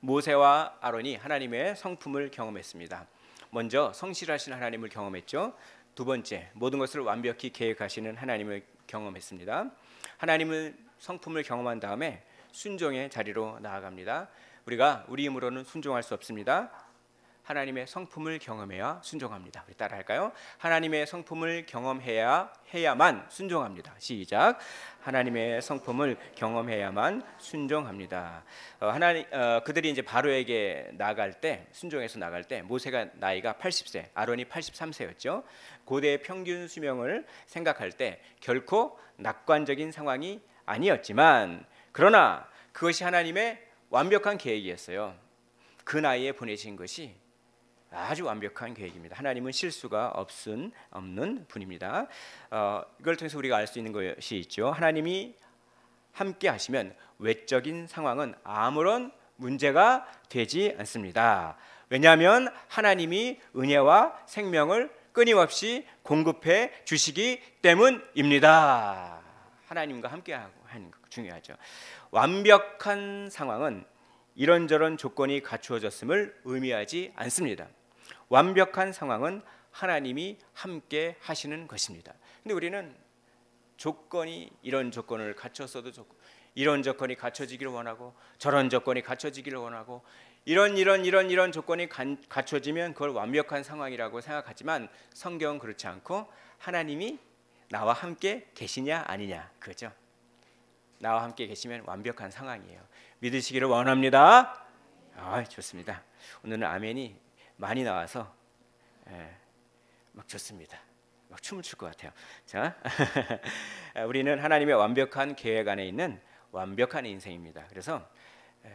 모세와 아론이 하나님의 성품을 경험했습니다. 먼저 성실하신 하나님을 경험했죠. 두 번째, 모든 것을 완벽히 계획하시는 하나님을 경험했습니다. 하나님의 성품을 경험한 다음에 순종의 자리로 나아갑니다. 우리가 우리 힘으로는 순종할 수 없습니다. 하나님의 성품을 경험해야 순종합니다. 우리 따라할까요? 하나님의 성품을 경험해야만 순종합니다. 시작. 하나님의 성품을 경험해야만 순종합니다. 그들이 이제 바로에게 나갈 때, 순종해서 나갈 때 모세가 나이가 80세, 아론이 83세였죠. 고대의 평균 수명을 생각할 때 결코 낙관적인 상황이 아니었지만, 그러나 그것이 하나님의 완벽한 계획이었어요. 그 나이에 보내신 것이 아주 완벽한 계획입니다. 하나님은 실수가 없는 분입니다. 이걸 통해서 우리가 알 수 있는 것이 있죠. 하나님이 함께 하시면 외적인 상황은 아무런 문제가 되지 않습니다. 왜냐하면 하나님이 은혜와 생명을 끊임없이 공급해 주시기 때문입니다. 하나님과 함께 하는 것 중요하죠. 완벽한 상황은 이런저런 조건이 갖추어졌음을 의미하지 않습니다. 완벽한 상황은 하나님이 함께 하시는 것입니다. 근데 우리는 이런 조건을 갖췄어도 이런 조건이 갖춰지기를 원하고, 저런 조건이 갖춰지기를 원하고, 이런 조건이 갖춰지면 그걸 완벽한 상황이라고 생각하지만, 성경은 그렇지 않고 하나님이 나와 함께 계시냐 아니냐, 그죠? 나와 함께 계시면 완벽한 상황이에요. 믿으시기를 원합니다. 좋습니다. 오늘은 아멘이 많이 나와서 막 좋습니다. 막 춤을 출 것 같아요. 자, 우리는 하나님의 완벽한 계획 안에 있는 완벽한 인생입니다. 그래서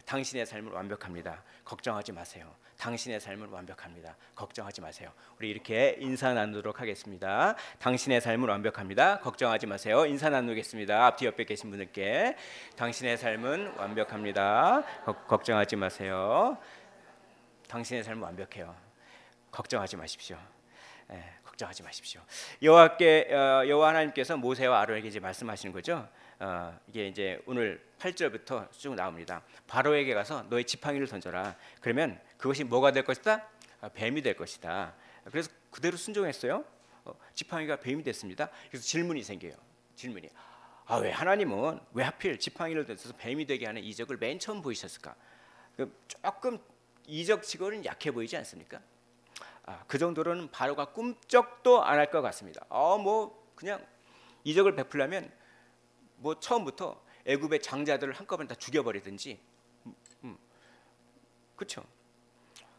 당신의 삶은 완벽합니다. 걱정하지 마세요. 당신의 삶은 완벽합니다. 걱정하지 마세요. 우리 이렇게 인사 나누도록 하겠습니다. 당신의 삶은 완벽합니다. 걱정하지 마세요. 인사 나누겠습니다. 앞뒤 옆에 계신 분들께 당신의 삶은 완벽합니다. 걱정하지 마세요. 당신의 삶은 완벽해요. 걱정하지 마십시오. 걱정하지 마십시오. 여호와 하나님께서 모세와 아론에게 이제 말씀하시는 거죠. 이게 이제 오늘 8절부터 쭉 나옵니다. 바로에게 가서 너의 지팡이를 던져라. 그러면 그것이 뭐가 될 것이다? 뱀이 될 것이다. 그래서 그대로 순종했어요. 지팡이가 뱀이 됐습니다. 그래서 질문이 생겨요. 질문이. 왜 하나님은 왜 하필 지팡이를 던져서 뱀이 되게 하는 이적을 맨 처음 보이셨을까? 조금 이적치고는 약해 보이지 않습니까? 그 정도로는 바로가 꿈쩍도 안 할 것 같습니다. 그냥 이적을 베풀려면 처음부터 애굽의 장자들을 한꺼번에 다 죽여버리든지, 그렇죠?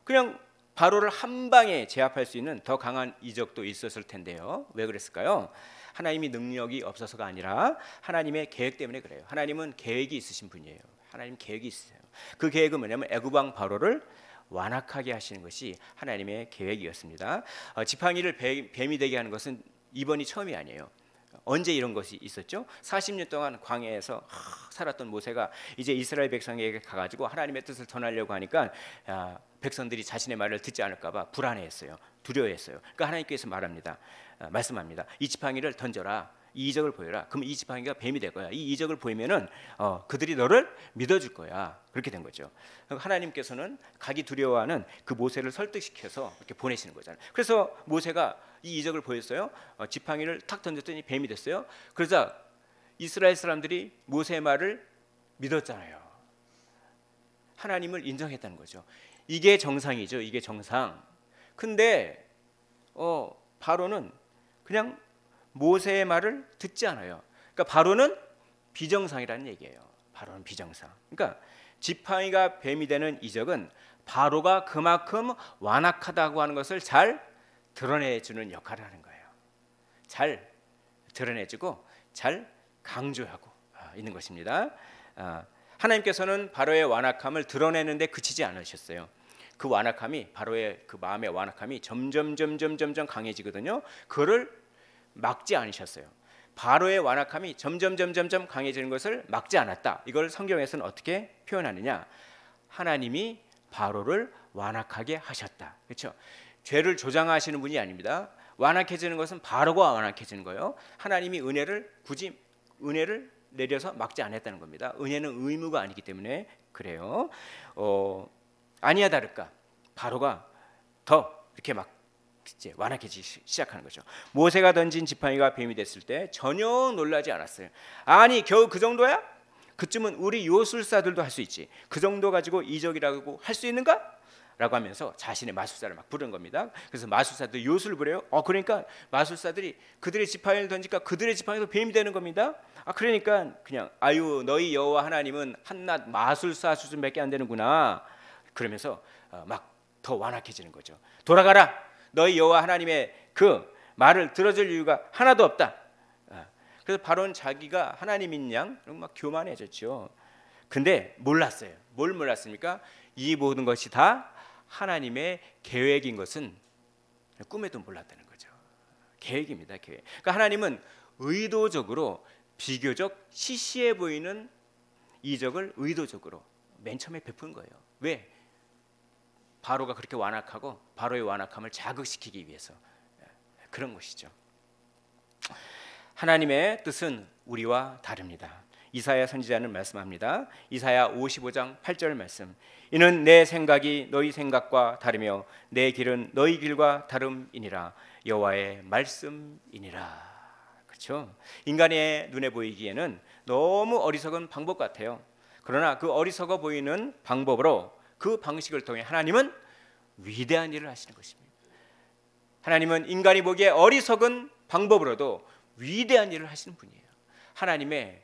그냥 바로를 한 방에 제압할 수 있는 더 강한 이적도 있었을 텐데요. 왜 그랬을까요? 하나님이 능력이 없어서가 아니라 하나님의 계획 때문에 그래요. 하나님은 계획이 있으신 분이에요. 하나님 계획이 있으세요. 그 계획은 뭐냐면 애굽 왕 바로를 완악하게 하시는 것이 하나님의 계획이었습니다. 지팡이를 뱀이 되게 하는 것은 이번이 처음이 아니에요. 언제 이런 것이 있었죠? 40년 동안 광야에서 살았던 모세가 이제 이스라엘 백성에게 가가지고 하나님의 뜻을 전하려고 하니까 백성들이 자신의 말을 듣지 않을까 봐 불안해했어요. 두려워했어요. 그러니까 하나님께서 말씀합니다. 이 지팡이를 던져라. 이 이적을 보여라. 그럼 이 지팡이가 뱀이 될 거야. 이 이적을 보이면은 그들이 너를 믿어줄 거야. 그렇게 된 거죠. 하나님께서는 가기 두려워하는 그 모세를 설득시켜서 이렇게 보내시는 거잖아요. 그래서 모세가 이 이적을 보였어요. 지팡이를 탁 던졌더니 뱀이 됐어요. 그러자 이스라엘 사람들이 모세의 말을 믿었잖아요. 하나님을 인정했다는 거죠. 이게 정상이죠. 이게 정상. 근데 바로는 그냥 모세의 말을 듣지 않아요. 그러니까 바로는 비정상이라는 얘기예요. 바로는 비정상. 그러니까 지팡이가 뱀이 되는 이적은 바로가 그만큼 완악하다고 하는 것을 잘 드러내주는 역할을 하는 거예요. 잘 드러내주고 잘 강조하고 있는 것입니다. 하나님께서는 바로의 완악함을 드러내는데 그치지 않으셨어요. 그 완악함이, 바로의 그 마음의 완악함이 점점 강해지거든요. 그거를 막지 않으셨어요. 바로의 완악함이 점점 강해지는 것을 막지 않았다. 이걸 성경에서는 어떻게 표현하느냐? 하나님이 바로를 완악하게 하셨다. 그렇죠? 죄를 조장하시는 분이 아닙니다. 완악해지는 것은 바로가 완악해지는 거예요. 하나님이 굳이 은혜를 내려서 막지 않았다는 겁니다. 은혜는 의무가 아니기 때문에 그래요. 아니야 다를까 바로가 더 이렇게 막 이제 완악해지기 시작하는 거죠. 모세가 던진 지팡이가 뱀이 됐을 때 전혀 놀라지 않았어요. 아니 겨우 그 정도야? 그쯤은 우리 요술사들도 할 수 있지. 그 정도 가지고 이적이라고 할 수 있는가? 라고 하면서 자신의 마술사를 막 부른 겁니다. 그래서 마술사들 요술을 부려요. 그러니까 마술사들이 그들의 지팡이를 던지니까 그들의 지팡이도 뱀이 되는 겁니다. 그러니까 그냥 아유 너희 여호와 하나님은 한낱 마술사 수준밖에 안 되는구나. 그러면서 막 더 완악해지는 거죠. 돌아가라. 너희 여호와 하나님의 그 말을 들어줄 이유가 하나도 없다. 그래서 바로는 자기가 하나님인 양 막 교만해졌죠. 근데 몰랐어요. 뭘 몰랐습니까? 이 모든 것이 다 하나님의 계획인 것은 꿈에도 몰랐다는 거죠. 계획입니다. 계획. 그러니까 하나님은 의도적으로 비교적 시시해 보이는 이적을 의도적으로 맨 처음에 베푼 거예요. 왜? 바로가 그렇게 완악하고 바로의 완악함을 자극시키기 위해서 그런 것이죠. 하나님의 뜻은 우리와 다릅니다. 이사야 선지자는 말씀합니다. 이사야 55장 8절 말씀. 이는 내 생각이 너희 생각과 다르며 내 길은 너희 길과 다름이니라. 여호와의 말씀이니라. 그렇죠? 인간의 눈에 보이기에는 너무 어리석은 방법 같아요. 그러나 그 어리석어 보이는 방법으로 그 방식을 통해 하나님은 위대한 일을 하시는 것입니다. 하나님은 인간이 보기에 어리석은 방법으로도 위대한 일을 하시는 분이에요. 하나님의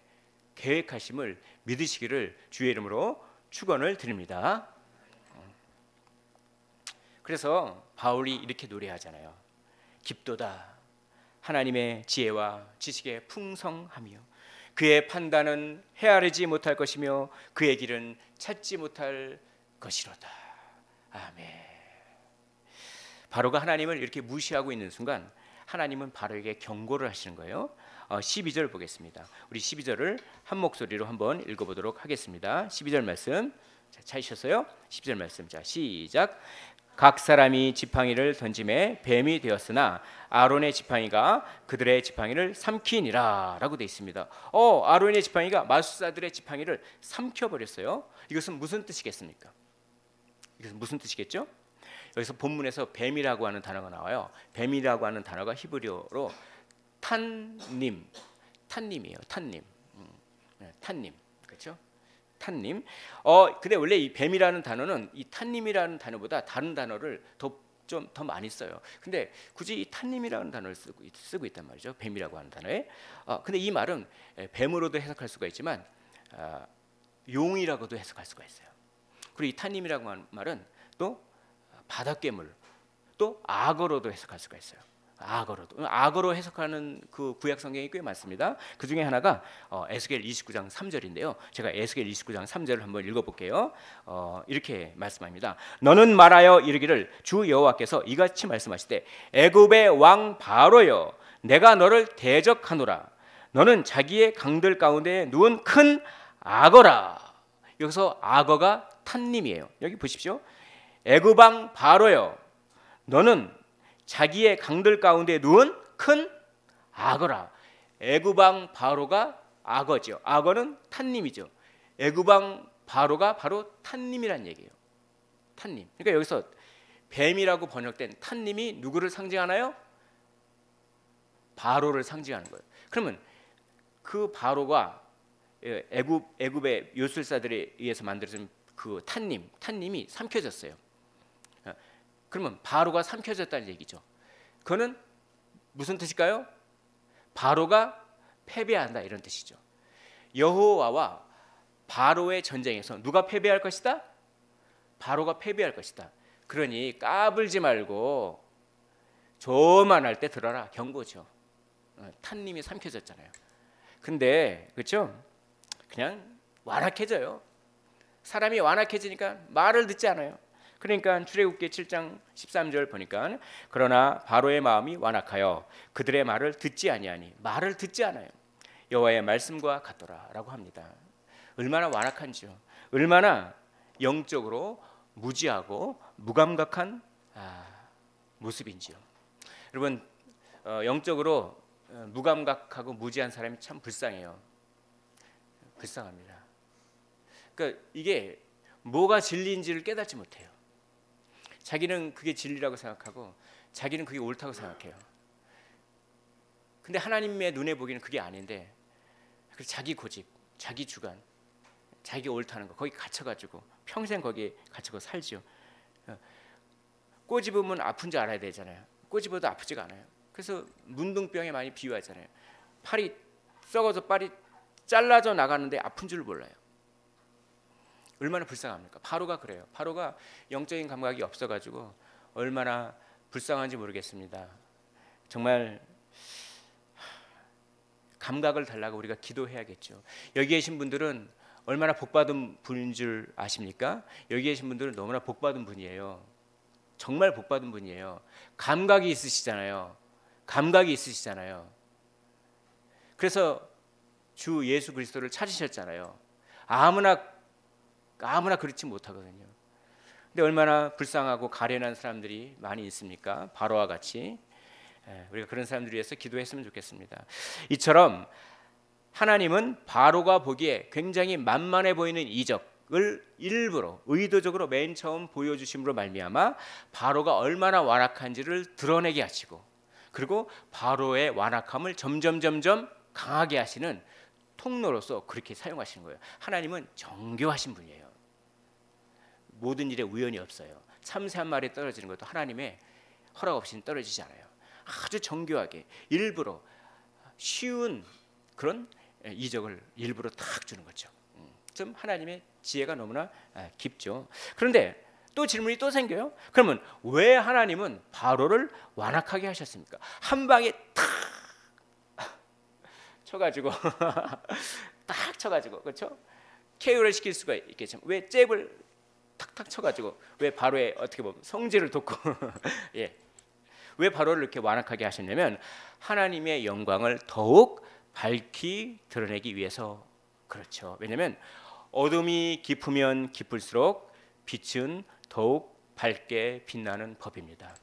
계획하심을 믿으시기를 주의 이름으로 축원을 드립니다. 그래서 바울이 이렇게 노래하잖아요. 깊도다 하나님의 지혜와 지식의 풍성하며 그의 판단은 헤아리지 못할 것이며 그의 길은 찾지 못할 것이로다. 아멘. 바로가 하나님을 이렇게 무시하고 있는 순간 하나님은 바로에게 경고를 하시는 거예요. 12절 보겠습니다. 우리 12절을 한 목소리로 한번 읽어보도록 하겠습니다. 12절 말씀 찾으셨어요? 12절 말씀 자 시작. 각 사람이 지팡이를 던짐에 뱀이 되었으나 아론의 지팡이가 그들의 지팡이를 삼키니라 라고 되어 있습니다. 아론의 지팡이가 마술사들의 지팡이를 삼켜버렸어요. 이것은 무슨 뜻이겠습니까? 이것은 무슨 뜻이겠죠? 여기서 본문에서 뱀이라고 하는 단어가 나와요. 뱀이라고 하는 단어가 히브리어로 탄님이에요. 탄님. 탄님. 그렇죠? 탄님. 근데 원래 이 뱀이라는 단어는 이 탄님이라는 단어보다 다른 단어를 좀 더 많이 써요. 근데 굳이 이 탄님이라는 단어를 쓰고 있단 말이죠. 뱀이라고 하는 단어에. 근데 이 말은 뱀으로도 해석할 수가 있지만 용이라고도 해석할 수가 있어요. 그리고 이 탄님이라고 하는 말은 또 바닷괴물, 또 악어로도 해석할 수가 있어요. 악어로 해석하는 그 구약 성경이 꽤 많습니다. 그 중에 하나가 에스겔 29장 3절인데요. 제가 에스겔 29장 3절을 한번 읽어볼게요. 이렇게 말씀합니다. 너는 말하여 이르기를 주 여호와께서 이같이 말씀하시되 애굽의 왕 바로여 내가 너를 대적하노라. 너는 자기의 강들 가운데 누운 큰 악어라. 여기서 악어가 탄님이에요. 여기 보십시오. 애굽 왕 바로여 너는 자기의 강들 가운데 누운 큰 악어라. 애굽 왕 바로가 악어죠. 악어는 탄님이죠. 애굽 왕 바로가 바로 탄님이란 얘기예요. 탄님. 그러니까 여기서 뱀이라고 번역된 탄님이 누구를 상징하나요? 바로를 상징하는 거예요. 그러면 그 바로가 애굽의 요술사들에 의해서 만들어진 그 탄님이 삼켜졌어요. 그러면 바로가 삼켜졌다는 얘기죠. 그거는 무슨 뜻일까요? 바로가 패배한다 이런 뜻이죠. 여호와와 바로의 전쟁에서 누가 패배할 것이다? 바로가 패배할 것이다. 그러니 까불지 말고 조만 할 때 들어라 경고죠. 탄님이 삼켜졌잖아요. 근데 그렇죠? 그냥 완악해져요. 사람이 완악해지니까 말을 듣지 않아요. 그러니까 출애굽기 7장 13절 보니까 그러나 바로의 마음이 완악하여 그들의 말을 듣지 아니하니 말을 듣지 않아요. 여호와의 말씀과 같더라라고 합니다. 얼마나 완악한지요. 얼마나 영적으로 무지하고 무감각한 모습인지요. 여러분 영적으로 무감각하고 무지한 사람이 참 불쌍해요. 불쌍합니다. 그러니까 이게 뭐가 진리인지를 깨닫지 못해요. 자기는 그게 진리라고 생각하고 자기는 그게 옳다고 생각해요. 근데 하나님의 눈에 보기는 그게 아닌데 그래서 자기 고집, 자기 주관, 자기가 옳다는 거 거기 갇혀가지고 평생 거기에 갇히고 살죠. 꼬집으면 아픈 줄 알아야 되잖아요. 꼬집어도 아프지가 않아요. 그래서 문둥병에 많이 비유하잖아요. 팔이 썩어서 빨이 잘라져 나가는데 아픈 줄 몰라요. 얼마나 불쌍합니까? 바로가 그래요. 바로가 영적인 감각이 없어가지고 얼마나 불쌍한지 모르겠습니다. 정말 감각을 달라고 우리가 기도해야겠죠. 여기 계신 분들은 얼마나 복받은 분인 줄 아십니까? 여기 계신 분들은 너무나 복받은 분이에요. 정말 복받은 분이에요. 감각이 있으시잖아요. 감각이 있으시잖아요. 그래서 주 예수 그리스도를 찾으셨잖아요. 아무나 그렇지 못하거든요. 근데 얼마나 불쌍하고 가련한 사람들이 많이 있습니까? 바로와 같이. 우리가 그런 사람들을 위해서 기도했으면 좋겠습니다. 이처럼 하나님은 바로가 보기에 굉장히 만만해 보이는 이적을 일부러 의도적으로 맨 처음 보여주심으로 말미암아 바로가 얼마나 완악한지를 드러내게 하시고, 그리고 바로의 완악함을 점점 강하게 하시는 통로로서 그렇게 사용하시는 거예요. 하나님은 정교하신 분이에요. 모든 일에 우연이 없어요. 참새 한 마리 떨어지는 것도 하나님의 허락 없이는 떨어지지 않아요. 아주 정교하게 일부러 쉬운 그런 이적을 일부러 탁 주는 거죠. 좀 하나님의 지혜가 너무나 깊죠. 그런데 또 질문이 또 생겨요. 그러면 왜 하나님은 바로를 완악하게 하셨습니까? 한 방에 탁 쳐가지고 딱 쳐가지고, 그렇죠? KO를 시킬 수가 있겠죠. 왜 잽을 탁탁 쳐가지고 왜 바로의 어떻게 보면 성질을 돋고 예. 왜 바로를 이렇게 완악하게 하셨냐면 하나님의 영광을 더욱 밝히 드러내기 위해서 그렇죠. 왜냐하면 어둠이 깊으면 깊을수록 빛은 더욱 밝게 빛나는 법입니다.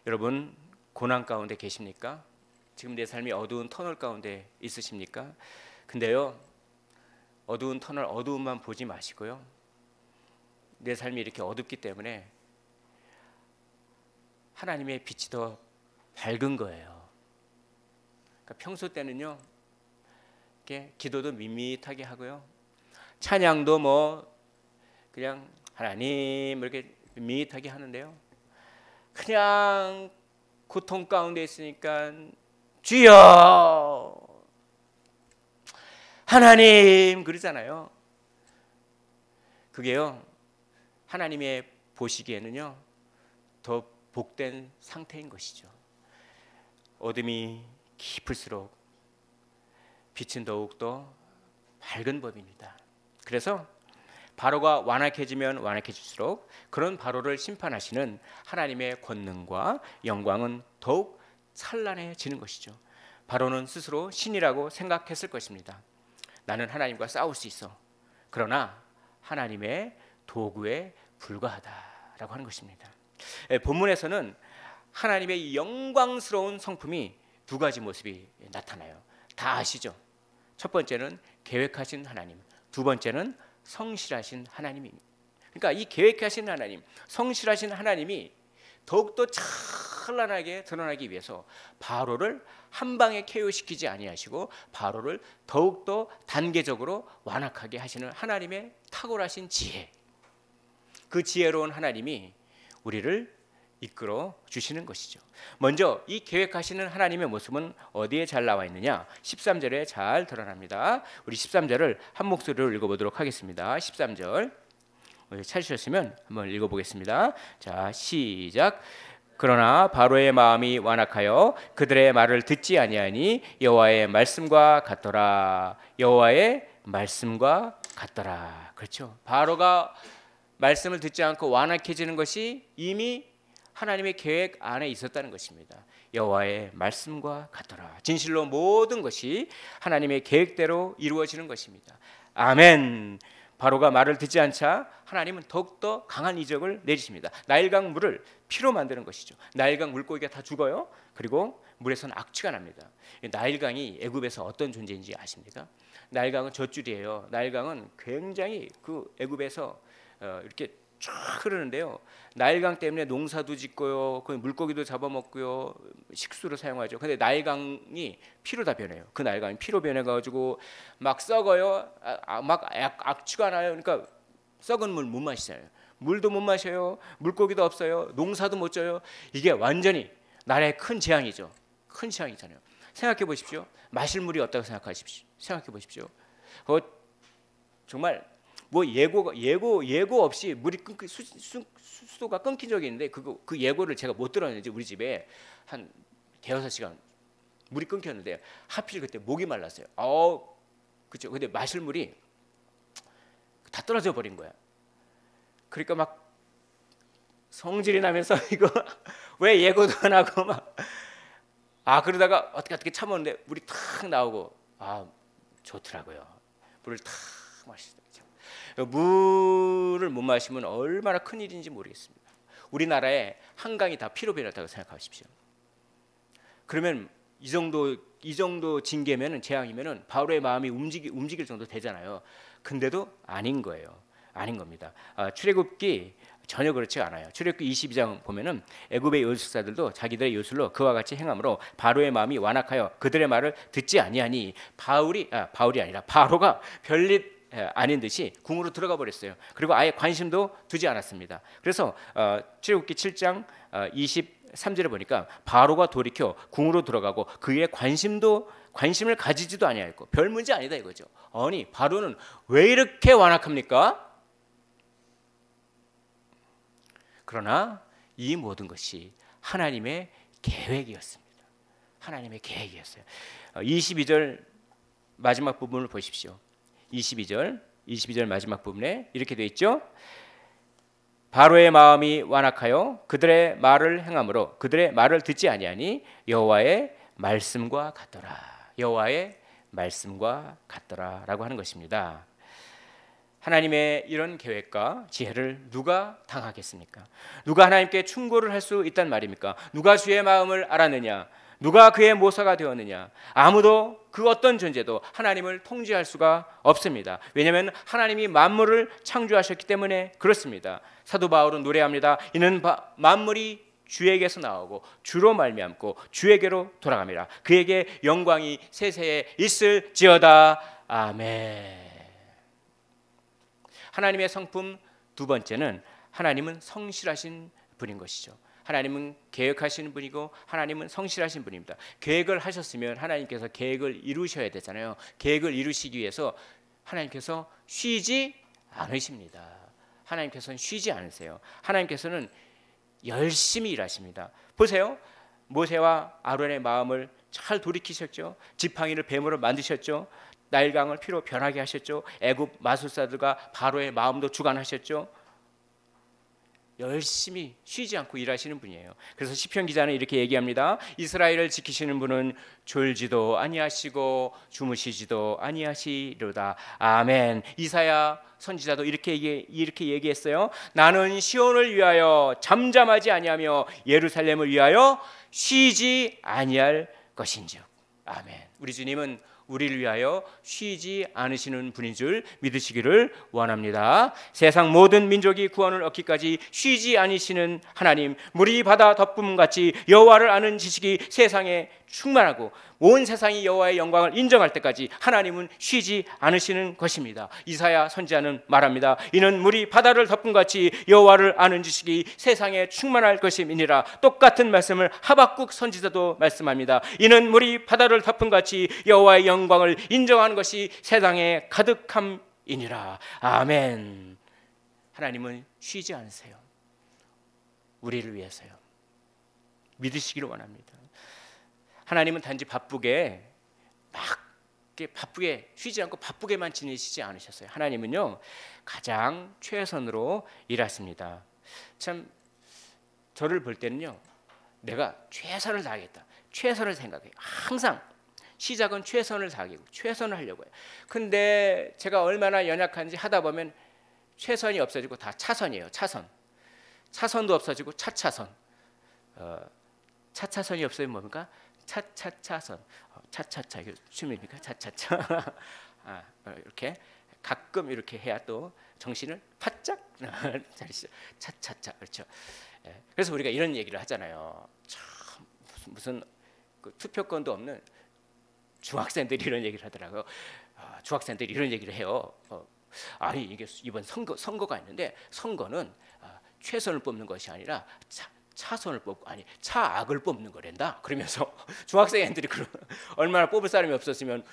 여러분 고난 가운데 계십니까? 지금 내 삶이 어두운 터널 가운데 있으십니까? 근데요, 어두운 터널 어두움만 보지 마시고요, 내 삶이 이렇게 어둡기 때문에 하나님의 빛이 더 밝은 거예요. 그러니까 평소 때는요, 이렇게 기도도 밋밋하게 하고요, 찬양도 뭐 그냥 하나님 이렇게 밋밋하게 하는데요, 그냥 고통 가운데 있으니까 주여 하나님 그러잖아요. 그게요, 하나님의 보시기에는요 더 복된 상태인 것이죠. 어둠이 깊을수록 빛은 더욱더 밝은 법입니다. 그래서 바로가 완악해지면 완악해질수록 그런 바로를 심판하시는 하나님의 권능과 영광은 더욱 찬란해지는 것이죠. 바로는 스스로 신이라고 생각했을 것입니다. 나는 하나님과 싸울 수 있어. 그러나 하나님의 도구에 불과하다라고 하는 것입니다. 본문에서는 하나님의 영광스러운 성품이 두 가지 모습이 나타나요. 다 아시죠? 첫 번째는 계획하신 하나님, 두 번째는 성실하신 하나님입니다. 그러니까 이 계획하신 하나님, 성실하신 하나님이 더욱더 찬란하게 드러나기 위해서 바로를 한 방에 KO시키지 아니하시고 바로를 더욱더 단계적으로 완악하게 하시는 하나님의 탁월하신 지혜, 그 지혜로운 하나님이 우리를 이끌어 주시는 것이죠. 먼저 이 계획하시는 하나님의 모습은 어디에 잘 나와 있느냐? 13절에 잘 드러납니다. 우리 13절을 한 목소리로 읽어보도록 하겠습니다. 13절 찾으셨으면 한번 읽어보겠습니다. 자, 시작. 그러나 바로의 마음이 완악하여 그들의 말을 듣지 아니하니 여호와의 말씀과 같더라. 여호와의 말씀과 같더라. 그렇죠. 바로가 말씀을 듣지 않고 완악해지는 것이 이미 하나님의 계획 안에 있었다는 것입니다. 여호와의 말씀과 같더라. 진실로 모든 것이 하나님의 계획대로 이루어지는 것입니다. 아멘. 바로가 말을 듣지 않자 하나님은 더욱더 강한 이적을 내리십니다. 나일강 물을 피로 만드는 것이죠. 나일강 물고기가 다 죽어요. 그리고 물에서는 악취가 납니다. 나일강이 애굽에서 어떤 존재인지 아십니까? 나일강은 젖줄이에요. 나일강은 굉장히 그 애굽에서 이렇게 쫙 흐르는데요. 나일강 때문에 농사도 짓고요, 그 물고기도 잡아먹고요, 식수로 사용하죠. 근데 나일강이 피로 다 변해요. 그 나일강이 피로 변해가지고 막 썩어요. 막 악취가 나요. 그러니까 썩은 물 못 마시잖아요. 물도 못 마셔요. 물고기도 없어요. 농사도 못 져요. 이게 완전히 나라의 큰 재앙이죠. 큰 재앙이잖아요. 생각해 보십시오. 마실 물이 없다고 생각하십시오. 생각해 보십시오. 정말 뭐 예고 없이 물이 수도가 끊긴 적이 있는데 그 예고를 제가 못 들었는지 우리 집에 한 대여섯 시간 물이 끊겼는데 하필 그때 목이 말랐어요. 그렇죠. 근데 마실 물이 다 떨어져 버린 거야. 그러니까 막 성질이 나면서 이거 왜 예고도 안 하고 막 그러다가 어떻게 참았는데 물이 탁 나오고 좋더라고요. 물을 탁 마시더라고요. 물을 못 마시면 얼마나 큰 일인지 모르겠습니다. 우리나라에 한강이 다 피로 변했다고 생각하십시오. 그러면 이 정도 징계면은 재앙이면은 바로의 마음이 움직일 정도 되잖아요. 근데도 아닌 거예요. 아닌 겁니다. 출애굽기 전혀 그렇지 않아요. 출애굽기 22장 보면은 애굽의 요술사들도 자기들의 요술로 그와 같이 행함으로 바로의 마음이 완악하여 그들의 말을 듣지 아니하니 바울이 아니라 바로가 별일 아닌 듯이 궁으로 들어가 버렸어요. 그리고 아예 관심도 두지 않았습니다. 그래서 출애굽기 7장 23절에 보니까 바로가 돌이켜 궁으로 들어가고 그의 관심을 가지지도 아니하였고 별 문제 아니다 이거죠. 아니 바로는 왜 이렇게 완악합니까? 그러나 이 모든 것이 하나님의 계획이었습니다. 하나님의 계획이었어요. 22절 마지막 부분을 보십시오. 22절 마지막 부분에 이렇게 되어 있죠. 바로의 마음이 완악하여 그들의 말을 행함으로 그들의 말을 듣지 아니하니 여호와의 말씀과 같더라. 여호와의 말씀과 같더라라고 하는 것입니다. 하나님의 이런 계획과 지혜를 누가 당하겠습니까? 누가 하나님께 충고를 할 수 있단 말입니까? 누가 주의 마음을 알았느냐? 누가 그의 모사가 되었느냐? 아무도 그 어떤 존재도 하나님을 통제할 수가 없습니다. 왜냐하면 하나님이 만물을 창조하셨기 때문에 그렇습니다. 사도 바울은 노래합니다. 이는 만물이 주에게서 나오고 주로 말미암고 주에게로 돌아갑니다. 그에게 영광이 세세에 있을지어다. 아멘. 하나님의 성품 두 번째는 하나님은 성실하신 분인 것이죠. 하나님은 계획하시는 분이고 하나님은 성실하신 분입니다. 계획을 하셨으면 하나님께서 계획을 이루셔야 되잖아요. 계획을 이루시기 위해서 하나님께서 쉬지 않으십니다. 하나님께서는 쉬지 않으세요. 하나님께서는 열심히 일하십니다. 보세요. 모세와 아론의 마음을 잘 돌이키셨죠. 지팡이를 뱀으로 만드셨죠. 나일강을 피로 변하게 하셨죠. 애굽 마술사들과 바로의 마음도 주관하셨죠. 열심히 쉬지 않고 일하시는 분이에요. 그래서 시편 기자는 이렇게 얘기합니다. 이스라엘을 지키시는 분은 졸지도 아니하시고 주무시지도 아니하시리로다. 아멘. 이사야 선지자도 이렇게 얘기했어요. 나는 시온을 위하여 잠잠하지 아니하며 예루살렘을 위하여 쉬지 아니할 것인즉. 아멘. 우리 주님은 우리를 위하여 쉬지 않으시는 분인 줄 믿으시기를 원합니다. 세상 모든 민족이 구원을 얻기까지 쉬지 않으시는 하나님, 물이 바다 덮음같이 여호와를 아는 지식이 세상에 충만하고 온 세상이 여호와의 영광을 인정할 때까지 하나님은 쉬지 않으시는 것입니다. 이사야 선지자는 말합니다. 이는 물이 바다를 덮음같이 여호와를 아는 지식이 세상에 충만할 것임이니라. 똑같은 말씀을 하박국 선지자도 말씀합니다. 이는 물이 바다를 덮음같이 여호와의 영광을 인정하는 것이 세상에 가득함이니라. 아멘. 하나님은 쉬지 않으세요. 우리를 위해서요. 믿으시기를 원합니다. 하나님은 단지 바쁘게 쉬지 않고 바쁘게만 지내시지 않으셨어요. 하나님은요 가장 최선으로 일하십니다. 참 저를 볼 때는요 내가 최선을 다하겠다, 최선을 생각해요. 항상 시작은 최선을 다하고 최선을 하려고 해요. 근데 제가 얼마나 연약한지 하다 보면 최선이 없어지고 다 차선이에요. 차선도 없어지고 차차선. 차차선이 없어지면 뭡니까? 차차차선. 차차차 이게 춤입니까? 차차차. 이렇게 가끔 이렇게 해야 또 정신을 바짝 차리시죠. 차차차. 그렇죠. 그래서 우리가 이런 얘기를 하잖아요. 참 무슨 그 투표권도 없는 중학생들이 이런 얘기를 하더라고요. 중학생들이 이런 얘기를 해요. 아니 이게 이번 선거가 있는데 선거는 최선을 뽑는 것이 아니라 차선을 뽑고 아니 차악을 뽑는 거란다. 그러면서 중학생 애들이 얼마나 뽑을 사람이 없었으면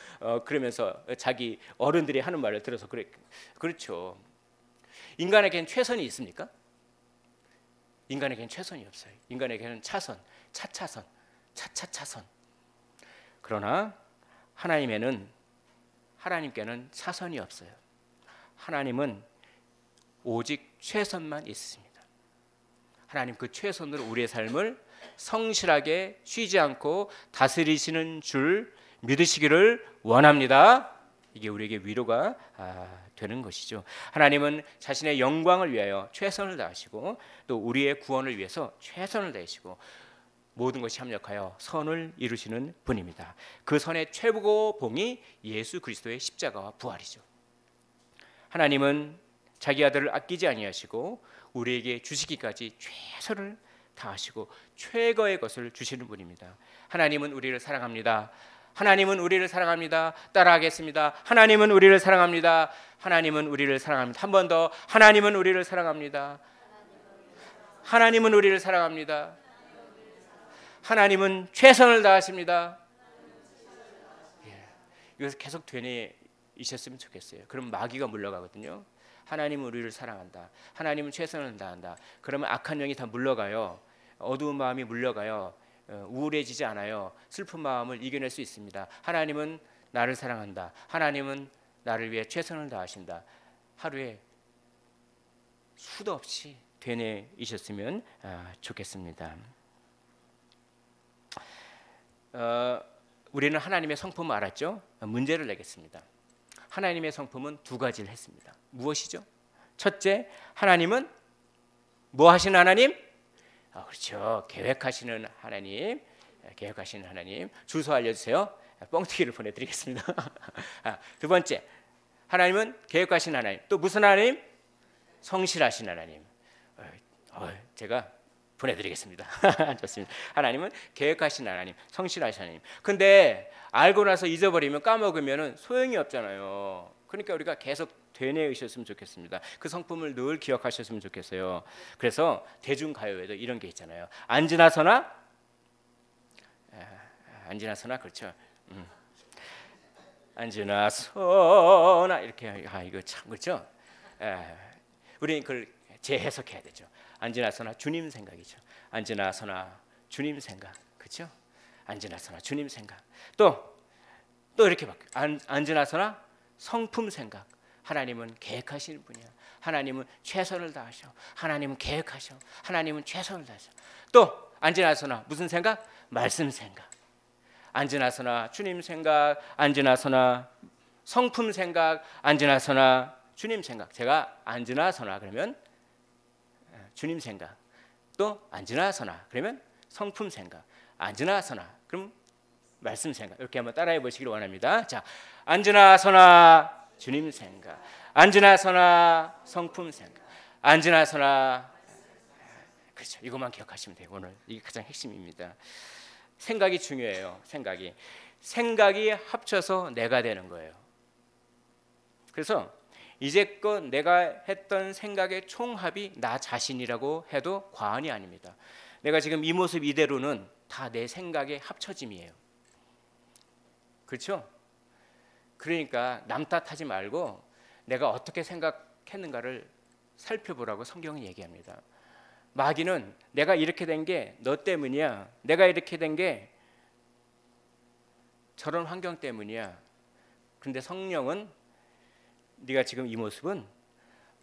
그러면서 자기 어른들이 하는 말을 들어서 그렇죠. 인간에게는 최선이 있습니까? 인간에게는 최선이 없어요. 인간에게는 차선, 차차선, 차차차선. 그러나 하나님께는 차선이 없어요. 하나님은 오직 최선만 있습니다. 하나님 그 최선으로 우리의 삶을 성실하게 쉬지 않고 다스리시는 줄 믿으시기를 원합니다. 이게 우리에게 위로가 되는 것이죠. 하나님은 자신의 영광을 위하여 최선을 다하시고 또 우리의 구원을 위해서 최선을 다하시고 모든 것이 합력하여 선을 이루시는 분입니다. 그 선의 최고 봉이 예수 그리스도의 십자가와 부활이죠. 하나님은 자기 아들을 아끼지 아니하시고 우리에게 주시기까지 최선을 다하시고 최고의 것을 주시는 분입니다. 하나님은 우리를 사랑합니다. 하나님은 우리를 사랑합니다. 따라하겠습니다. 하나님은 우리를 사랑합니다. 하나님은 우리를 사랑합니다. 한 번 더. 하나님은 우리를 사랑합니다. 하나님은 우리를 사랑합니다. 하나님은 최선을 다하십니다. 이것을 계속 되뇌이셨으면 좋겠어요. 그럼 마귀가 물러가거든요. 하나님은 우리를 사랑한다. 하나님은 최선을 다한다. 그러면 악한 영이 다 물러가요. 어두운 마음이 물러가요. 우울해지지 않아요. 슬픈 마음을 이겨낼 수 있습니다. 하나님은 나를 사랑한다. 하나님은 나를 위해 최선을 다하신다. 하루에 수도 없이 되뇌이셨으면 좋겠습니다. 우리는 하나님의 성품을 알았죠? 문제를 내겠습니다. 하나님의 성품은 두 가지를 했습니다. 무엇이죠? 첫째, 하나님은 뭐 하시는 하나님? 그렇죠. 계획하시는 하나님. 계획하시는 하나님. 주소 알려주세요. 뻥튀기를 보내드리겠습니다. 두 번째, 하나님은 계획하시는 하나님. 또 무슨 하나님? 성실하신 하나님. 제가 보내드리겠습니다. 좋습니다. 하나님은 계획하신 하나님, 성실하신 하나님. 근데 알고 나서 잊어버리면 까먹으면 소용이 없잖아요. 그러니까 우리가 계속 되뇌으셨으면 좋겠습니다. 그 성품을 늘 기억하셨으면 좋겠어요. 그래서 대중가요에도 이런 게 있잖아요. 안지나서나 그렇죠. 안지나서나 이렇게 이거 참 그렇죠. 우리는 그걸 재해석해야 되죠. 안지나서나 주님 생각이죠. 안지나서나 주님 생각, 그렇죠? 안지나서나 주님 생각. 또 이렇게 바뀌어요. 안지나서나 성품 생각. 하나님은 계획하시는 분이야. 하나님은 최선을 다하셔. 하나님은 계획하셔. 하나님은 최선을 다하셔. 또 안지나서나 무슨 생각? 말씀 생각. 안지나서나 주님 생각. 안지나서나 성품 생각. 안지나서나 주님 생각. 제가 안지나서나 그러면 주님 생각. 또 안지나서나 그러면 성품 생각. 안지나서나 그럼 말씀 생각. 이렇게 한번 따라해 보시길 원합니다. 자, 안지나서나 주님 생각. 안지나서나 성품 생각. 안지나서나 그렇죠. 이것만 기억하시면 돼요. 오늘 이게 가장 핵심입니다. 생각이 중요해요. 생각이 합쳐서 내가 되는 거예요. 그래서 이제껏 내가 했던 생각의 총합이 나 자신이라고 해도 과언이 아닙니다. 내가 지금 이 모습 이대로는 다 내 생각의 합쳐짐이에요. 그렇죠? 그러니까 남 탓하지 말고 내가 어떻게 생각했는가를 살펴보라고 성경은 얘기합니다. 마귀는 내가 이렇게 된 게 너 때문이야. 내가 이렇게 된 게 저런 환경 때문이야. 그런데 성령은 네가 지금 이 모습은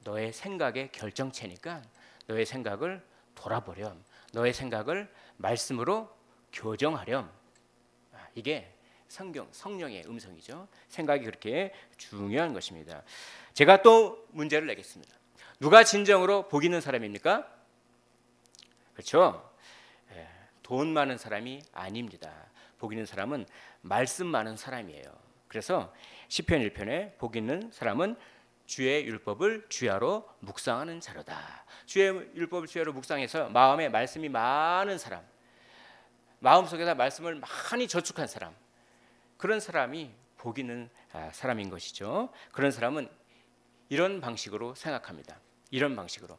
너의 생각의 결정체니까 너의 생각을 돌아보렴. 너의 생각을 말씀으로 교정하렴. 이게 성령의 음성이죠. 생각이 그렇게 중요한 것입니다. 제가 또 문제를 내겠습니다. 누가 진정으로 복 있는 사람입니까? 그렇죠? 돈 많은 사람이 아닙니다. 복 있는 사람은 말씀 많은 사람이에요. 그래서 시편 1편에 복 있는 사람은 주의 율법을 주야로 묵상하는 자로다. 주의 율법을 주야로 묵상해서 마음에 말씀이 많은 사람, 마음속에다 말씀을 많이 저축한 사람, 그런 사람이 복 있는 사람인 것이죠. 그런 사람은 이런 방식으로 생각합니다. 이런 방식으로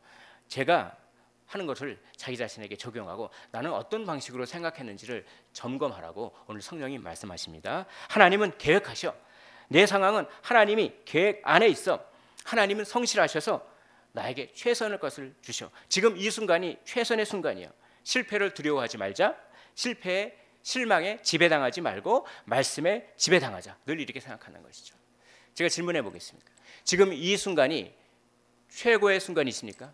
제가 하는 것을 자기 자신에게 적용하고 나는 어떤 방식으로 생각했는지를 점검하라고 오늘 성령이 말씀하십니다. 하나님은 계획하셔. 내 상황은 하나님이 계획 안에 있어. 하나님은 성실하셔서 나에게 최선의 것을 주셔. 지금 이 순간이 최선의 순간이야. 실패를 두려워하지 말자. 실패에 실망에 지배당하지 말고 말씀에 지배당하자. 늘 이렇게 생각하는 것이죠. 제가 질문해 보겠습니다. 지금 이 순간이 최고의 순간이십니까?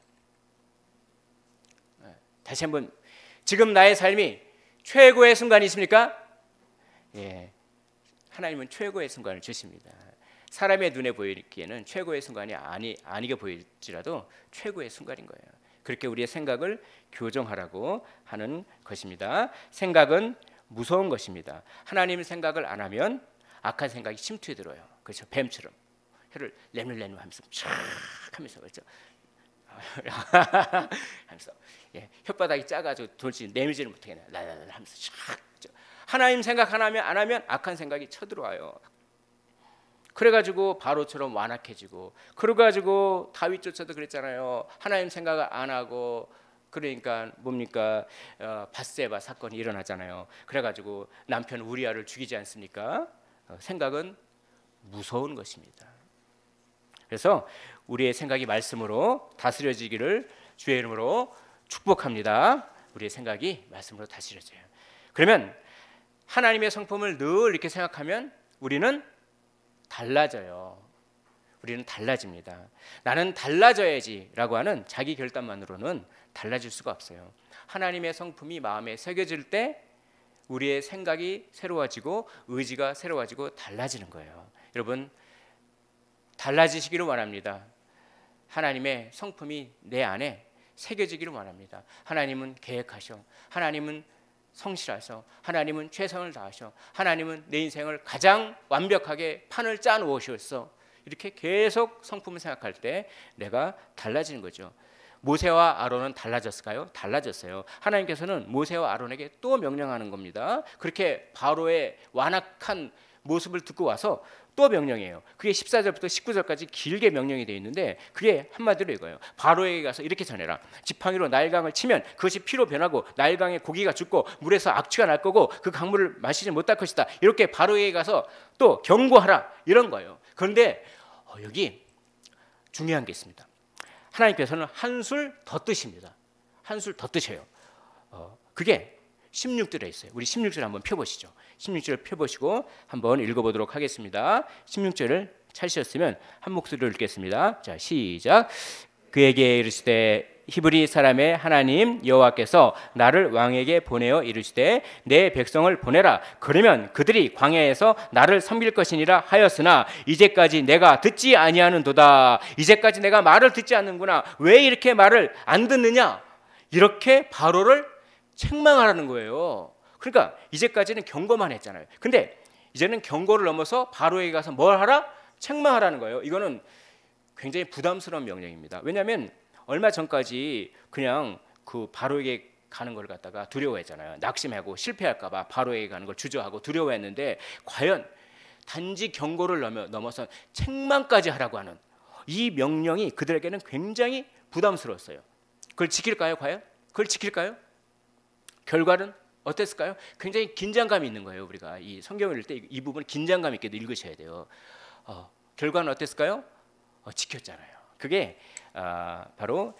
다시 한번, 지금 나의 삶이 최고의 순간이십니까? 예, 하나님은 최고의 순간을 주십니다. 사람의 눈에 보이기에는 최고의 순간이 아니게 보일지라도 최고의 순간인 거예요. 그렇게 우리의 생각을 교정하라고 하는 것입니다. 생각은 무서운 것입니다. 하나님의 생각을 안 하면 악한 생각이 침투해 들어요. 그렇죠? 뱀처럼 혀를 레물레물 하면서 촥 하면서, 그렇죠? 하면서, 예, 혓바닥이 작아지고 돌지 내밀지를 못하겠네. 라라라 하면서 촥. 하나님 생각 안 하면 악한 생각이 쳐들어와요. 그래가지고 바로처럼 완악해지고, 그래가지고 다윗조차도 그랬잖아요. 하나님 생각을 안 하고, 그러니까 뭡니까? 밧세바 사건이 일어나잖아요. 그래가지고 남편 우리아를 죽이지 않습니까? 생각은 무서운 것입니다. 그래서 우리의 생각이 말씀으로 다스려지기를 주의 이름으로 축복합니다. 우리의 생각이 말씀으로 다스려져요. 그러면 하나님의 성품을 늘 이렇게 생각하면 우리는 달라져요. 우리는 달라집니다. 나는 달라져야지라고 하는 자기 결단만으로는 달라질 수가 없어요. 하나님의 성품이 마음에 새겨질 때 우리의 생각이 새로워지고 의지가 새로워지고 달라지는 거예요. 여러분, 달라지시기를 원합니다. 하나님의 성품이 내 안에 새겨지기를 원합니다. 하나님은 계획하셔. 하나님은 성실하셔. 하나님은 최선을 다하셔. 하나님은 내 인생을 가장 완벽하게 판을 짜 놓으셨어. 이렇게 계속 성품을 생각할 때 내가 달라지는 거죠. 모세와 아론은 달라졌을까요? 달라졌어요. 하나님께서는 모세와 아론에게 또 명령하는 겁니다. 그렇게 바로의 완악한 모습을 듣고 와서 또 명령해요. 그게 14절부터 19절까지 길게 명령이 되어 있는데 그게 한마디로 이거예요. 바로에게 가서 이렇게 전해라. 지팡이로 나일강을 치면 그것이 피로 변하고 나일강에 고기가 죽고 물에서 악취가 날 거고 그 강물을 마시지 못할 것이다. 이렇게 바로에게 가서 또 경고하라. 이런 거예요. 그런데 여기 중요한 게 있습니다. 하나님께서는 한술 더 뜨십니다. 한술 더 뜨셔요. 그게 16절에 있어요. 우리 16절 한번 펴보시죠. 16절 펴보시고 한번 읽어보도록 하겠습니다. 16절을 찾으셨으면 한 목소리로 읽겠습니다. 자, 시작. 그에게 이르시되 히브리 사람의 하나님 여호와께서 나를 왕에게 보내어 이르시되 내 백성을 보내라. 그러면 그들이 광야에서 나를 섬길 것이니라 하였으나 이제까지 내가 듣지 아니하는도다. 이제까지 내가 말을 듣지 않는구나. 왜 이렇게 말을 안 듣느냐? 이렇게 바로를 책망하라는 거예요. 그러니까 이제까지는 경고만 했잖아요. 근데 이제는 경고를 넘어서 바로에게 가서 뭘 하라? 책망하라는 거예요. 이거는 굉장히 부담스러운 명령입니다. 왜냐하면 얼마 전까지 그냥 그 바로에게 가는 걸 갖다가 두려워했잖아요. 낙심하고 실패할까 봐 바로에게 가는 걸 주저하고 두려워했는데 과연 단지 경고를 넘어서 책망까지 하라고 하는 이 명령이 그들에게는 굉장히 부담스러웠어요. 그걸 지킬까요? 과연? 그걸 지킬까요? 결과는 어땠을까요? 굉장히 긴장감이 있는 거예요. 우리가 이 성경을 읽을 때 이 부분 긴장감 있게 읽으셔야 돼요. 결과는 어땠을까요? 지켰잖아요. 그게 바로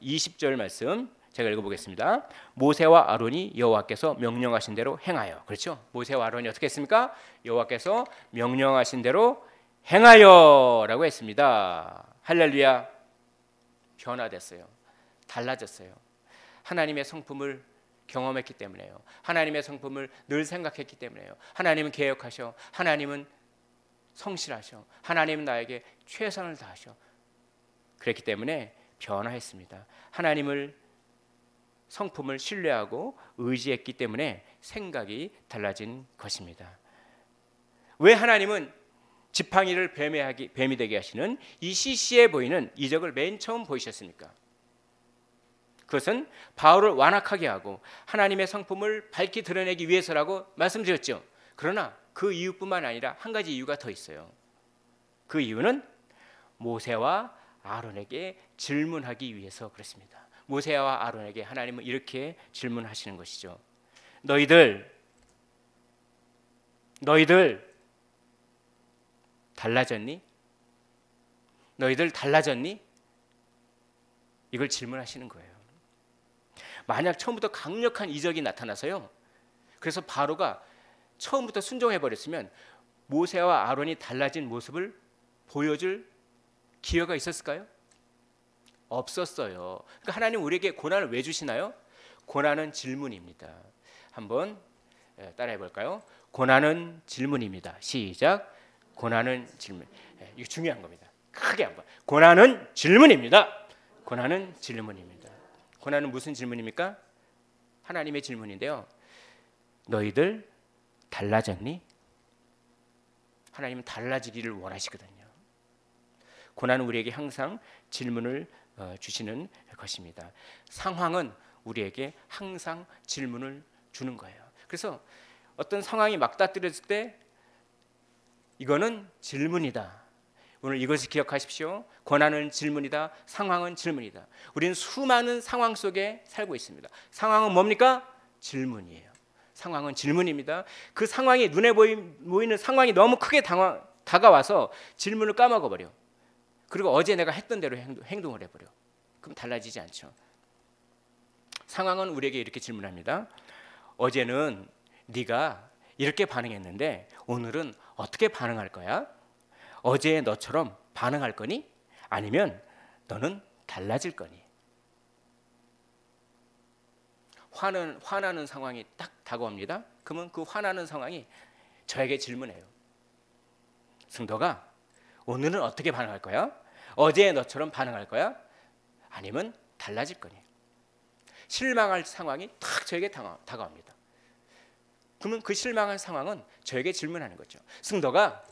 20절 말씀 제가 읽어보겠습니다. 모세와 아론이 여호와께서 명령하신 대로 행하여. 그렇죠? 모세와 아론이 어떻게 했습니까? 여호와께서 명령하신 대로 행하여라고 했습니다. 할렐루야. 변화됐어요. 달라졌어요. 하나님의 성품을 경험했기 때문에요. 하나님의 성품을 늘 생각했기 때문에요. 하나님은 계획하셔. 하나님은 성실하셔. 하나님은 나에게 최선을 다하셔. 그랬기 때문에 변화했습니다. 하나님을 성품을 신뢰하고 의지했기 때문에 생각이 달라진 것입니다. 왜 하나님은 지팡이를 뱀이 되게 하시는 이 시시해 보이는 이적을 맨 처음 보이셨습니까? 그것은 바울을 완악하게 하고 하나님의 성품을 밝히 드러내기 위해서라고 말씀드렸죠. 그러나 그 이유뿐만 아니라 한 가지 이유가 더 있어요. 그 이유는 모세와 아론에게 질문하기 위해서 그렇습니다. 모세와 아론에게 하나님은 이렇게 질문하시는 것이죠. 너희들 달라졌니? 너희들 달라졌니? 이걸 질문하시는 거예요. 만약 처음부터 강력한 이적이 나타나서요, 그래서 바로가 처음부터 순종해 버렸으면 모세와 아론이 달라진 모습을 보여줄 기회가 있었을까요? 없었어요. 그러니까 하나님 우리에게 고난을 왜 주시나요? 고난은 질문입니다. 한번 따라해 볼까요? 고난은 질문입니다. 시작. 고난은 질문. 이거 중요한 겁니다. 크게 한번. 고난은 질문입니다. 고난은 질문입니다. 고난은 무슨 질문입니까? 하나님의 질문인데요. 너희들 달라졌니? 하나님은 달라지기를 원하시거든요. 고난은 우리에게 항상 질문을 주시는 것입니다. 상황은 우리에게 항상 질문을 주는 거예요. 그래서 어떤 상황이 맞닥뜨렸을 때 이거는 질문이다. 오늘 이것을 기억하십시오. 고난은 질문이다. 상황은 질문이다. 우리는 수많은 상황 속에 살고 있습니다. 상황은 뭡니까? 질문이에요. 상황은 질문입니다. 그 상황이 눈에 보이는 상황이 너무 크게 다가와서 질문을 까먹어버려. 그리고 어제 내가 했던 대로 행동을 해버려. 그럼 달라지지 않죠. 상황은 우리에게 이렇게 질문합니다. 어제는 네가 이렇게 반응했는데 오늘은 어떻게 반응할 거야? 어제의 너처럼 반응할 거니? 아니면 너는 달라질 거니? 화나는 상황이 딱 다가옵니다. 그러면 그 화나는 상황이 저에게 질문해요. 승도가 오늘은 어떻게 반응할 거야? 어제의 너처럼 반응할 거야? 아니면 달라질 거니? 실망할 상황이 탁 저에게 다가옵니다. 그러면 그 실망한 상황은 저에게 질문하는 거죠. 승도가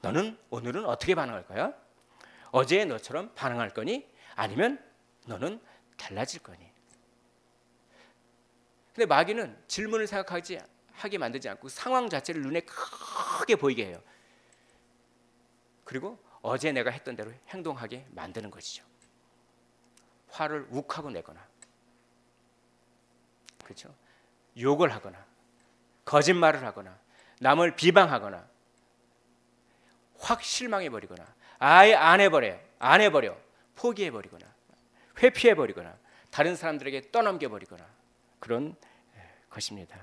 너는 오늘은 어떻게 반응할 거야? 어제의 너처럼 반응할 거니? 아니면 너는 달라질 거니? 근데 마귀는 질문을 하게 만들지 않고 상황 자체를 눈에 크게 보이게 해요. 그리고 어제 내가 했던 대로 행동하게 만드는 것이죠. 화를 욱하고 내거나, 그렇죠? 욕을 하거나, 거짓말을 하거나, 남을 비방하거나, 확 실망해버리거나, 아예 안 해버려, 포기해버리거나, 회피해버리거나, 다른 사람들에게 떠넘겨버리거나 그런 것입니다.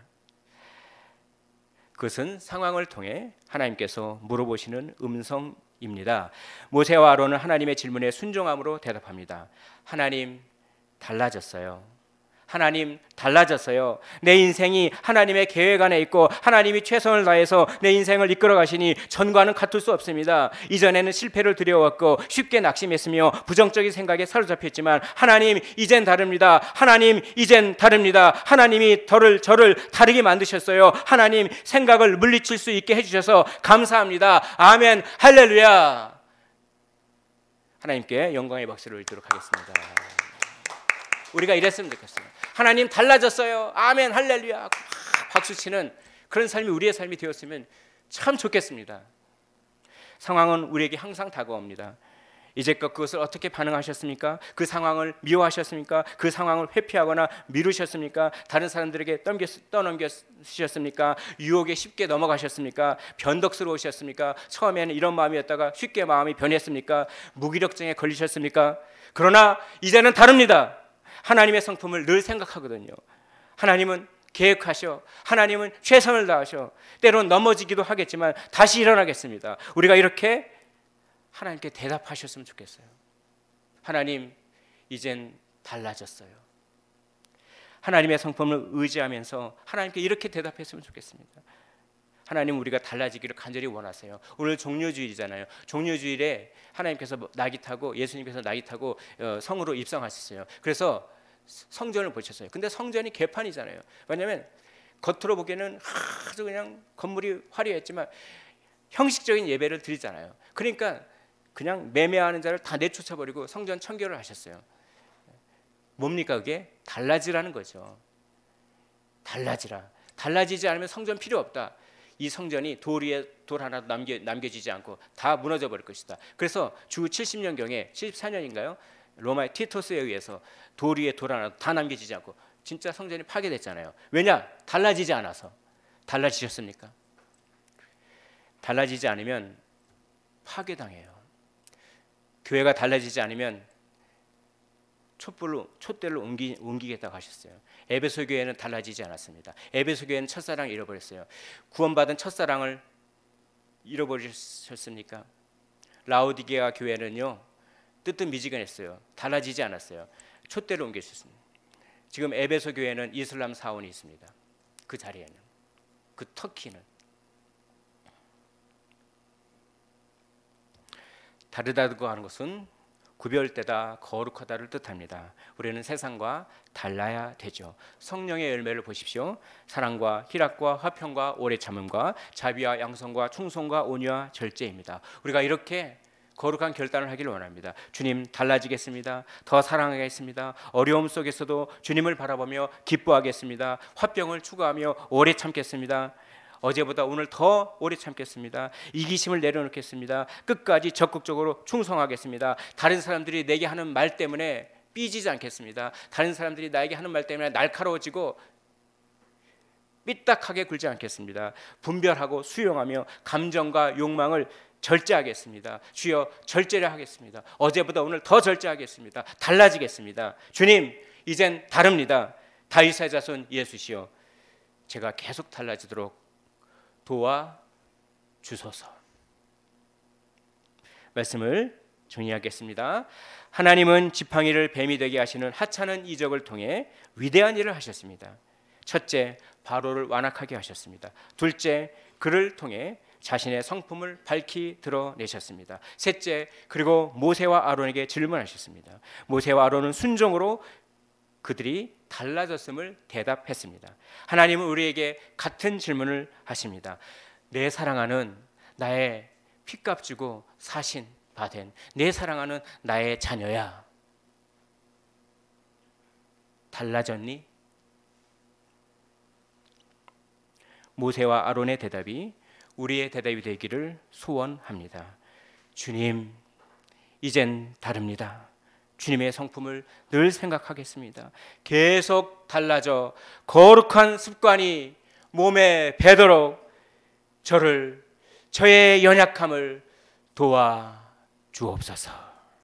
그것은 상황을 통해 하나님께서 물어보시는 음성입니다. 모세와 아론은 하나님의 질문에 순종함으로 대답합니다. 하나님 달라졌어요. 하나님 달라졌어요. 내 인생이 하나님의 계획 안에 있고 하나님이 최선을 다해서 내 인생을 이끌어 가시니 전과는 같을 수 없습니다. 이전에는 실패를 두려워했고 쉽게 낙심했으며 부정적인 생각에 사로잡혔지만 하나님 이젠 다릅니다. 하나님 이젠 다릅니다. 하나님이 저를 다르게 만드셨어요. 하나님 생각을 물리칠 수 있게 해주셔서 감사합니다. 아멘 할렐루야. 하나님께 영광의 박수를 드리도록 하겠습니다. 우리가 이랬으면 좋겠어요. 하나님 달라졌어요. 아멘 할렐루야. 박수치는 그런 삶이 우리의 삶이 되었으면 참 좋겠습니다. 상황은 우리에게 항상 다가옵니다. 이제껏 그것을 어떻게 반응하셨습니까? 그 상황을 미워하셨습니까? 그 상황을 회피하거나 미루셨습니까? 다른 사람들에게 떠넘기셨습니까? 유혹에 쉽게 넘어가셨습니까? 변덕스러우셨습니까? 처음에는 이런 마음이었다가 쉽게 마음이 변했습니까? 무기력증에 걸리셨습니까? 그러나 이제는 다릅니다. 하나님의 성품을 늘 생각하거든요. 하나님은 계획하셔. 하나님은 최선을 다하셔. 때론 넘어지기도 하겠지만 다시 일어나겠습니다. 우리가 이렇게 하나님께 대답하셨으면 좋겠어요. 하나님 이젠 달라졌어요. 하나님의 성품을 의지하면서 하나님께 이렇게 대답했으면 좋겠습니다. 하나님 우리가 달라지기를 간절히 원하세요. 오늘 종료주일이잖아요. 종료주일에 하나님께서 낙이 타고 예수님께서 낙이 타고 성으로 입성하셨어요. 그래서 성전을 보셨어요. 근데 성전이 개판이잖아요. 왜냐하면 겉으로 보기에는 아주 그냥 건물이 화려했지만 형식적인 예배를 드리잖아요. 그러니까 그냥 매매하는 자를 다 내쫓아버리고 성전 청결을 하셨어요. 뭡니까 그게? 달라지라는 거죠. 달라지라. 달라지지 않으면 성전 필요 없다. 이 성전이 돌 위에 돌 하나도 남겨지지 않고 다 무너져 버릴 것이다. 그래서 주 70년경에 74년인가요? 로마의 티토스에 의해서 돌 위에 돌 하나도 다 남겨지지 않고 진짜 성전이 파괴됐잖아요. 왜냐? 달라지지 않아서. 달라지셨습니까? 달라지지 않으면 파괴당해요. 교회가 달라지지 않으면 촛대로 옮기겠다고 하셨어요. 에베소 교회는 달라지지 않았습니다. 에베소 교회는 첫사랑을 잃어버렸어요. 구원받은 첫사랑을 잃어버리셨습니까? 라오디게아 교회는요 뜨뜻미지근했어요. 달라지지 않았어요. 촛대로 옮겼습니다. 지금 에베소 교회는 이슬람 사원이 있습니다. 그 자리에는, 그 터키는. 다르다고 하는 것은 구별되다, 거룩하다를 뜻합니다. 우리는 세상과 달라야 되죠. 성령의 열매를 보십시오. 사랑과 희락과 화평과 오래 참음과 자비와 양성과 충성과 온유와 절제입니다. 우리가 이렇게 거룩한 결단을 하기를 원합니다. 주님 달라지겠습니다. 더 사랑하겠습니다. 어려움 속에서도 주님을 바라보며 기뻐하겠습니다. 화평을 추구하며 오래 참겠습니다. 어제보다 오늘 더 오래 참겠습니다. 이기심을 내려놓겠습니다. 끝까지 적극적으로 충성하겠습니다. 다른 사람들이 내게 하는 말 때문에 삐지지 않겠습니다. 다른 사람들이 나에게 하는 말 때문에 날카로워지고 삐딱하게 굴지 않겠습니다. 분별하고 수용하며 감정과 욕망을 절제하겠습니다. 주여 절제를 하겠습니다. 어제보다 오늘 더 절제하겠습니다. 달라지겠습니다. 주님 이젠 다릅니다. 다윗의 자손 예수시여 제가 계속 달라지도록 도와주소서. 말씀을 정리하겠습니다. 하나님은 지팡이를 뱀이 되게 하시는 하찮은 이적을 통해 위대한 일을 하셨습니다. 첫째, 바로를 완악하게 하셨습니다. 둘째, 그를 통해 자신의 성품을 밝히 드러내셨습니다. 셋째, 그리고 모세와 아론에게 질문하셨습니다. 모세와 아론은 순종으로 그들이 달라졌음을 대답했습니다. 하나님은 우리에게 같은 질문을 하십니다. 내 사랑하는 나의 피값 주고 사신 받은 내 사랑하는 나의 자녀야, 달라졌니? 모세와 아론의 대답이 우리의 대답이 되기를 소원합니다. 주님, 이젠 다릅니다. 주님의 성품을 늘 생각하겠습니다. 계속 달라져 거룩한 습관이 몸에 배도록 저의 연약함을 도와주옵소서.